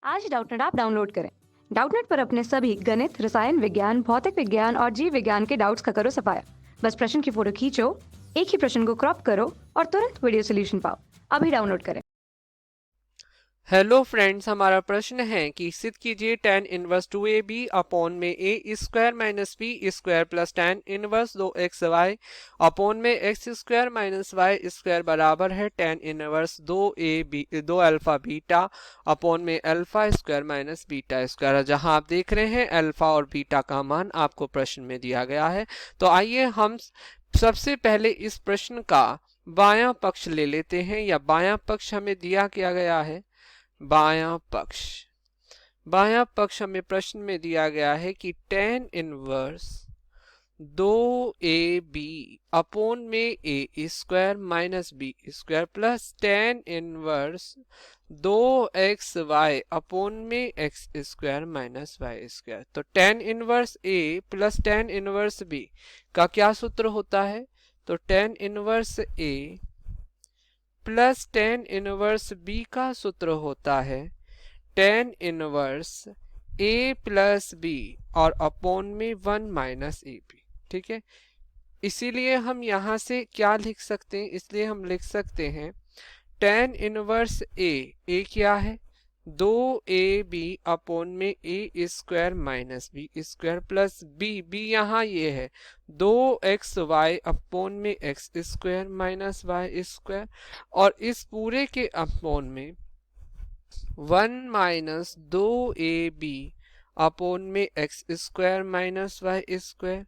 आज Doubtnut app download करें। Doubtnut पर अपने सभी गणित, रसायन विज्ञान, भौतिक विज्ञान और जीव विज्ञान के डाउट्स का करो सफाया। बस प्रश्न की फोटो खींचो, एक ही प्रश्न को क्रॉप करो और तुरंत वीडियो सोल्यूशन पाओ। अभी डाउनलोड करें। हेलो फ्रेंड्स, हमारा प्रश्न है कि सिद्ध कीजिए tan इनवर्स 2ab अपॉन में a square minus b square plus tan inverse 2xy upon में x square minus y square बराबर है tan inverse 2 alpha beta upon में alpha square minus beta square. जहां आप देख रहे हैं अल्फा और बीटा का मान आपको प्रश्न में दिया गया है। तो आइए हम सबसे पहले इस प्रश्न का बायां पक्ष ले लेते हैं, या बायां पक्ष हमें दिया क्या गया है। बायां पक्ष हमें प्रश्न में दिया गया है कि tan इनवर्स 2ab अपॉन में a square minus b square plus tan inverse 2xy upon में x square minus y square. तो tan inverse a plus tan inverse b का क्या सूत्र होता है। तो tan inverse a plus tan inverse b का सूत्र होता है tan inverse a plus b और अपॉन में 1 माइनस ए बी। ठीक है, इसीलिए हम यहां से क्या लिख सकते हैं, इसलिए हम लिख सकते हैं tan इनवर्स a क्या है 2ab अपॉन में a square minus b square plus b यहाँ ये है 2xy अपॉन में x square minus y square, और इस पूरे के अपॉन में 1 माइनस 2ab अपॉन में x square minus y square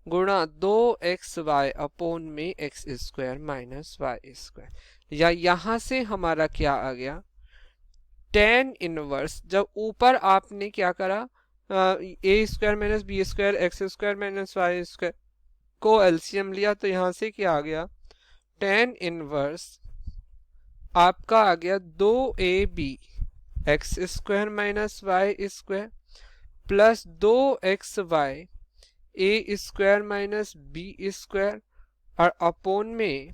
गुणा 2xy अपॉन में x square minus y square. या यहां से हमारा क्या आ गया tan इनवर्स, जब ऊपर आपने क्या करा a square minus B square X square minus Y square को एलसीएम लिया, तो यहां से क्या आ गया tan इनवर्स आपका आ गया 2ab X square minus Y square plus 2xy a square minus B square और अपॉन में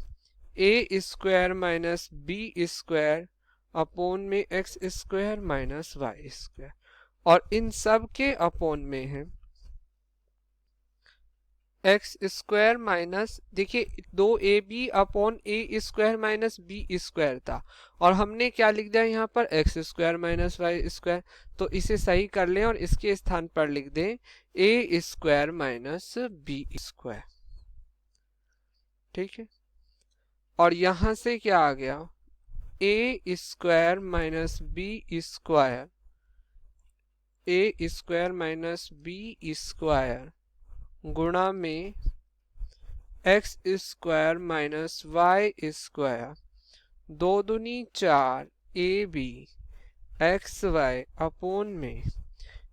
a square minus B square upon में X square minus Y square, और इन सब के अपॉन में है एक्स स्क्वायर माइनस, देखिए 2ab upon A square minus B square था और हमने क्या लिख दिया यहाँ पर X square minus Y square. तो इसे सही कर लें और इसके स्थान पर लिख दें A square minus B square. ठीक है, और यहां से क्या आ गया A square minus B square A square minus B square गुणा में X square minus Y square 2 दूनी 4 A B X Y upon में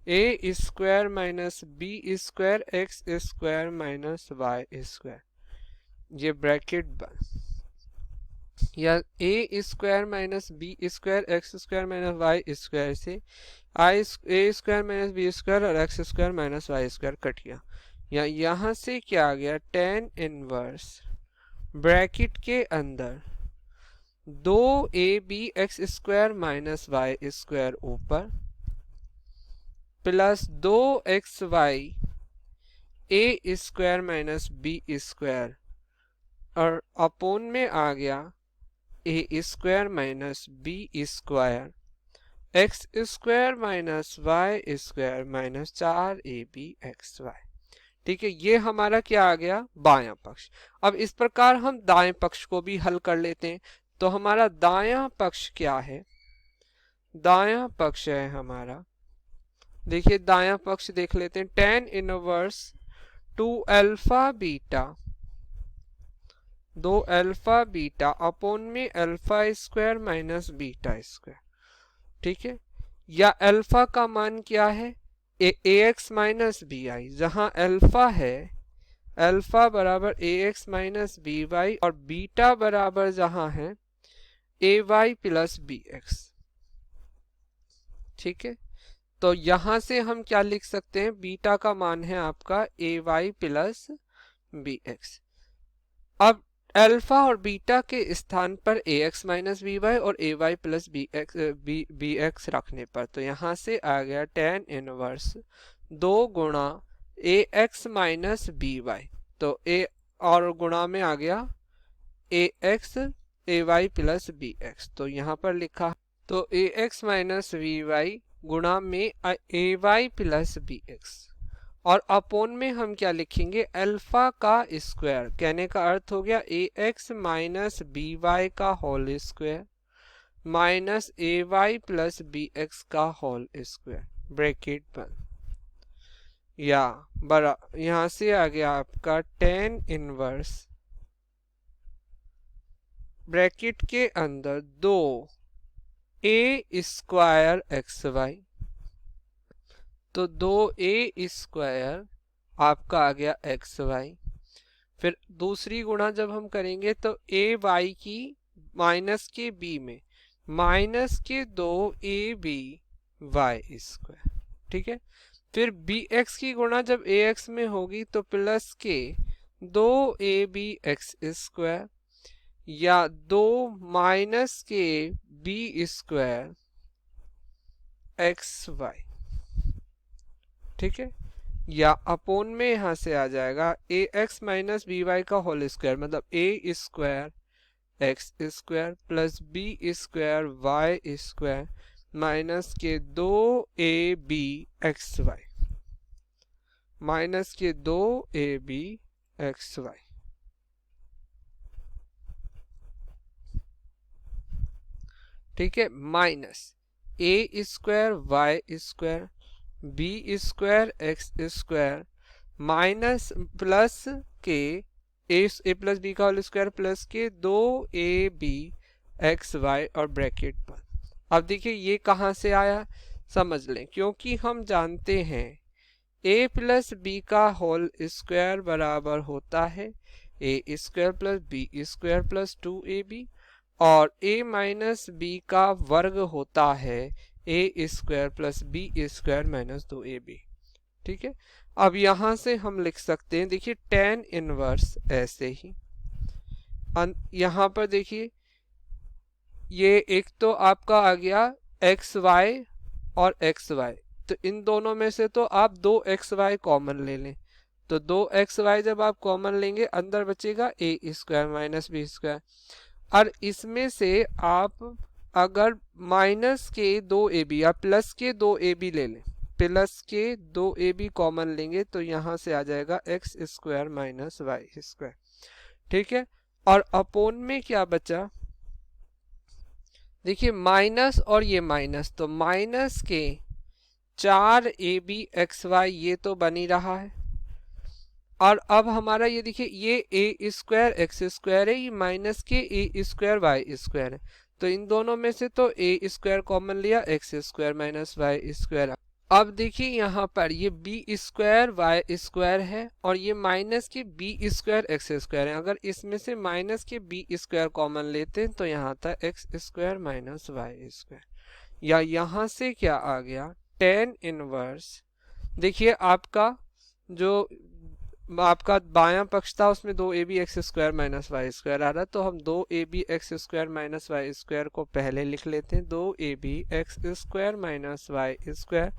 A square minus B square X square minus Y square, ये ब्रैकेट बन या A square minus B square X square minus Y square से A square minus B square और X square minus Y square cut गया। या यहां से क्या आ गया tan इनवर्स ब्रैकेट के अंदर 2ab X square minus Y square ऊपर plus 2xy A square minus B square और अपॉन में आ गया A square minus B square X square minus Y square minus 4ab X Y. ठीक है, ये हमारा क्या आ गया बायां पक्ष। अब इस प्रकार हम दाएं पक्ष को भी हल कर लेते हैं। तो हमारा दायां पक्ष क्या है, दायां पक्ष है हमारा, देखिए दायां पक्ष देख लेते हैं tan inverse 2 alpha beta 2 alpha beta upon में alpha square minus beta square. ठीक है, या अल्फा का मान क्या है A X minus B I, जहां अल्फा है अल्फा बराबर A X minus B Y और बीटा बराबर जहां है A Y plus B X. ठीक है, तो यहां से हम क्या लिख सकते हैं, बीटा का मान है आपका ए वाई प्लस बी एक्स। अब अल्फा और बीटा के स्थान पर ए एक्स माइनस बी वाई और ए वाई प्लस बी एक्स रखने पर, तो यहाँ से आ गया टेन इनवर्स 2 गुणा ए एक्स माइनस बी वाई, तो ए और गुणा में आ गया ए एक्स ए वाई प्लस बी एक्स, तो यहाँ पर लिखा तो ए एक्स माइनस बी वाई गुणा में ए वाई प्लस बी एक्स, और अपोन में हम क्या लिखेंगे, अल्फा का स्क्वायर, कहने का अर्थ हो गया ए एक्स माइनस बी वाई का होल स्क्वायर माइनस ए वाई प्लस बी एक्स का होल स्क्वायर, ब्रैकेट बंद, या बड़ा यहां से आ गया आपका टेन इनवर्स ब्रैकेट के अंदर 2 ए स्क्वायर एक्स वाई, तो 2a स्क्वायर आपका आ गया एक्स वाई, फिर दूसरी गुणा जब हम करेंगे तो ए वाई की माइनस के बी में माइनस के 2ab वाई स्क्वायर, ठीक है। फिर बी एक्स की गुणा जब ए एक्स में होगी तो प्लस के 2ab एक्स स्क्वायर या 2 माइनस के बी स्क्वायर एक्स वाई, ठीक है, या अपोन में यहां से आ जाएगा A X minus B Y का होल स्क्वायर, मतलब A square X square plus B square Y square minus के 2ab एक्स वाई माइनस के 2ab एक्स वाई, ठीक है, minus A square Y square B square X square minus plus के A plus B का whole square plus के 2ab x Y और bracket पर। अब देखिए ये कहाँ से आया समझ लें, क्योंकि हम जानते हैं a प्लस बी का होल स्क्वायर बराबर होता है A square plus B square plus 2ab और a माइनस बी का वर्ग होता है A square plus B square minus 2ab, ठीक है। अब यहां से हम लिख सकते हैं, देखिए टेन इनवर्स ऐसे ही यहां पर देखिए ये एक तो आपका आ गया एक्स वाई और एक्स वाई, तो इन दोनों में से तो आप 2xy कॉमन ले लें, तो 2xy जब आप कॉमन लेंगे अंदर बचेगा ए स्क्वायर माइनस बी स्क्वायर, और इसमें से आप अगर माइनस के 2ab या प्लस के 2ab ले लें, प्लस के 2ab कॉमन लेंगे तो यहां से आ जाएगा X square minus Y square, ठीक है। और अपोन में क्या बचा, देखिए माइनस और ये माइनस, तो माइनस के 4ab एक्स वाई ये तो बन ही रहा है, और अब हमारा ये देखिए ये ए स्क्वायर एक्स स्क्वायर है, ये माइनस के ए स्क्वायर वाई स्क्वायर है, तो इन दोनों में से तो ए स्क्वायर कॉमन लिया X square minus Y square. अब देखिए यहाँ पर ये बी स्क्वायर वाई स्क्वायर है और ये माइनस के बी स्क्वायर एक्स स्क्वायर है, अगर इसमें से माइनस के बी स्क्वायर कॉमन लेते हैं तो यहाँ था X square minus Y square, या यहाँ से क्या आ गया टेन इनवर्स, देखिए आपका जो आपका बायां पक्ष था उसमें 2ab X square minus Y square आ रहा, तो हम 2ab X square minus Y square को पहले लिख लेते हैं, 2ab X square minus Y square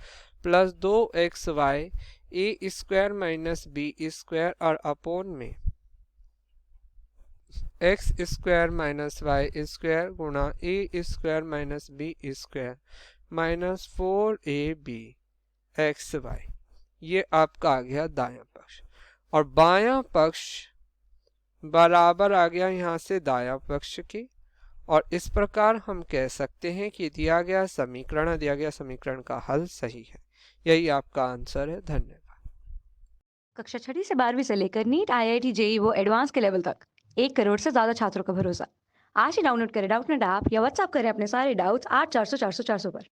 plus 2xy A square minus B square और अपोन में X square minus Y square गुणा A square minus B square minus 4ab X Y, ये आपका आ गया दायां पक्ष, और बायां पक्ष बराबर आ गया यहाँ से दायां पक्ष के, और इस प्रकार हम कह सकते हैं कि दिया गया समीकरण का हल सही है। यही आपका आंसर है। धन्यवाद। कक्षा 6वीं से 12वीं से लेकर नीट IIT JEE वो एडवांस के लेवल तक 1 करोड़ से ज्यादा छात्रों का भरोसा। आज ही डाउनलोड करें डाउटनेट ऐप या व्हाट्सएप करें अपने सारे डाउट्स 8400 400 400 पर।